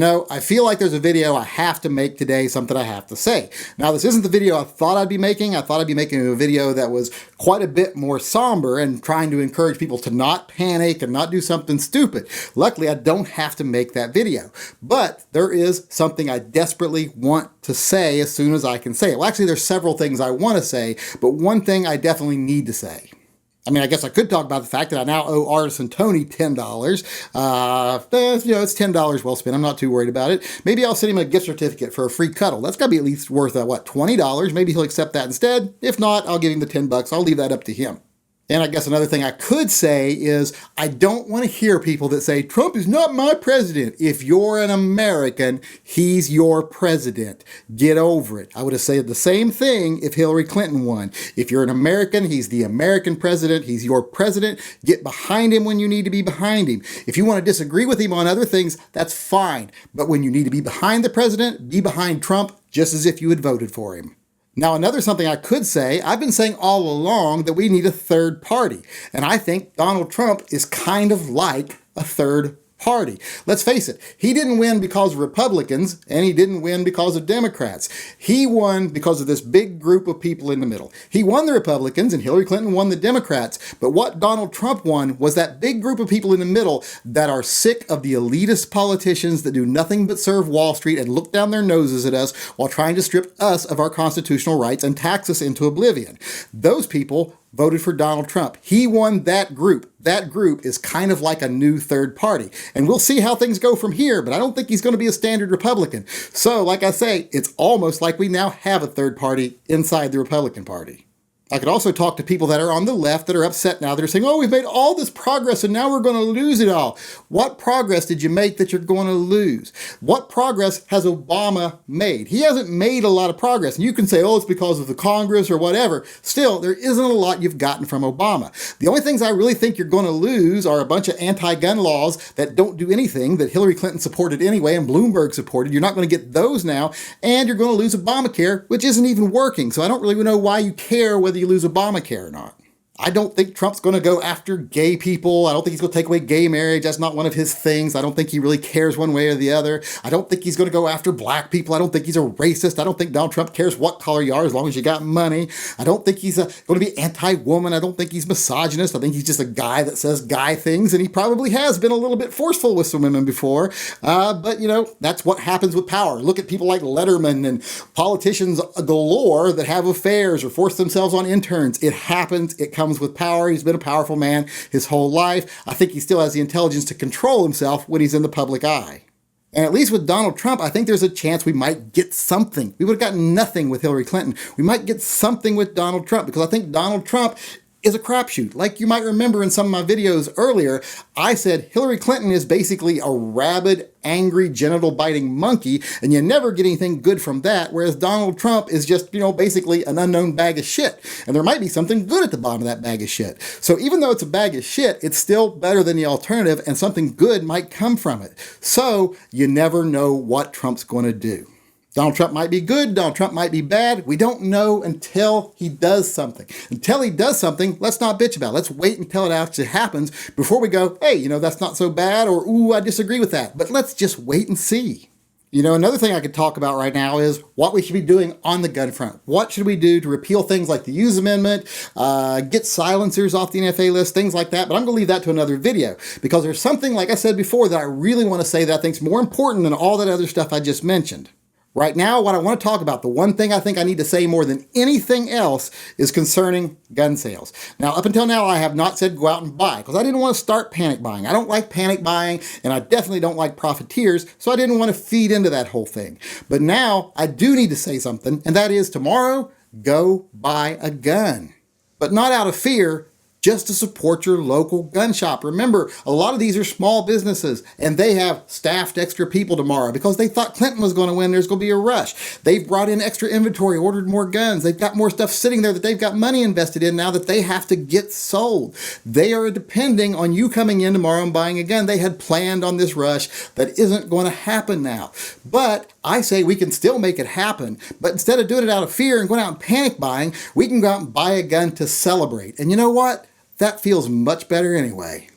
I feel like there's a video I have to make today, something I have to say. Now, this isn't the video I thought I'd be making. I thought I'd be making a video that was quite a bit more somber and trying to encourage people to not panic and not do something stupid. Luckily, I don't have to make that video. But there is something I desperately want to say as soon as I can say it. Well, actually, there's several things I want to say, but one thing I definitely need to say. I guess I could talk about the fact that I now owe Artisan Tony $10. It's $10 well spent. I'm not too worried about it. Maybe I'll send him a gift certificate for a free cuddle. That's got to be at least worth, $20? Maybe he'll accept that instead. If not, I'll give him the $10. I'll leave that up to him. And I guess another thing I could say is I don't want to hear people that say, Trump is not my president. If you're an American, he's your president. Get over it. I would have said the same thing if Hillary Clinton won. If you're an American, he's the American president. He's your president. Get behind him when you need to be behind him. If you want to disagree with him on other things, that's fine. But when you need to be behind the president, be behind Trump just as if you had voted for him. Now, another something I could say, I've been saying all along that we need a third party. And I think Donald Trump is kind of like a third party. Let's face it, he didn't win because of Republicans, and he didn't win because of Democrats. He won because of this big group of people in the middle. He won the Republicans, and Hillary Clinton won the Democrats. But what Donald Trump won was that big group of people in the middle that are sick of the elitist politicians that do nothing but serve Wall Street and look down their noses at us while trying to strip us of our constitutional rights and tax us into oblivion. Those people voted for Donald Trump. He won that group. That group is kind of like a new third party. And we'll see how things go from here, but I don't think he's going to be a standard Republican. So, like I say, it's almost like we now have a third party inside the Republican Party. I could also talk to people that are on the left that are upset now. They're saying, oh, we've made all this progress and now we're going to lose it all. What progress did you make that you're going to lose? What progress has Obama made? He hasn't made a lot of progress. And you can say, oh, it's because of the Congress or whatever. Still, there isn't a lot you've gotten from Obama. The only things I really think you're going to lose are a bunch of anti-gun laws that don't do anything that Hillary Clinton supported anyway and Bloomberg supported. You're not going to get those now. And you're going to lose Obamacare, which isn't even working. So I don't really know why you care whether you lose Obamacare or not. I don't think Trump's going to go after gay people. I don't think he's going to take away gay marriage. That's not one of his things. I don't think he really cares one way or the other. I don't think he's going to go after black people. I don't think he's a racist. I don't think Donald Trump cares what color you are as long as you got money. I don't think he's going to be anti-woman. I don't think he's misogynist. I think he's just a guy that says guy things, and he probably has been a little bit forceful with some women before. But, that's what happens with power. Look at people like Letterman and politicians galore that have affairs or force themselves on interns. It happens. It comes with power. He's been a powerful man his whole life. I think he still has the intelligence to control himself when he's in the public eye. And at least with Donald Trump, I think there's a chance we might get something. We would have gotten nothing with Hillary Clinton. We might get something with Donald Trump because I think Donald Trump is a crapshoot. Like you might remember in some of my videos earlier, I said Hillary Clinton is basically a rabid, angry, genital-biting monkey, and you never get anything good from that, whereas Donald Trump is just, basically an unknown bag of shit. And there might be something good at the bottom of that bag of shit. So even though it's a bag of shit, it's still better than the alternative, and something good might come from it. So you never know what Trump's going to do. Donald Trump might be good, Donald Trump might be bad. We don't know until he does something. Until he does something, let's not bitch about it. Let's wait until it actually happens before we go, hey, that's not so bad, or ooh, I disagree with that. But let's just wait and see. Another thing I could talk about right now is what we should be doing on the gun front. What should we do to repeal things like the Hughes Amendment, get silencers off the NFA list, things like that. But I'm going to leave that to another video because there's something, like I said before, that I really want to say that I think is more important than all that other stuff I just mentioned. Right now, what I want to talk about, the one thing I think I need to say more than anything else is concerning gun sales. Now, up until now, I have not said go out and buy because I didn't want to start panic buying. I don't like panic buying, and I definitely don't like profiteers, so I didn't want to feed into that whole thing. But now, I do need to say something, and that is tomorrow, go buy a gun. But not out of fear, just to support your local gun shop. Remember, a lot of these are small businesses, and they have staffed extra people tomorrow because they thought Clinton was going to win. There's going to be a rush. They've brought in extra inventory, ordered more guns. They've got more stuff sitting there that they've got money invested in now that they have to get sold. They are depending on you coming in tomorrow and buying a gun. They had planned on this rush that isn't going to happen now. But I say we can still make it happen, but instead of doing it out of fear and going out and panic buying, we can go out and buy a gun to celebrate. And you know what? That feels much better anyway.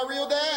my real dad.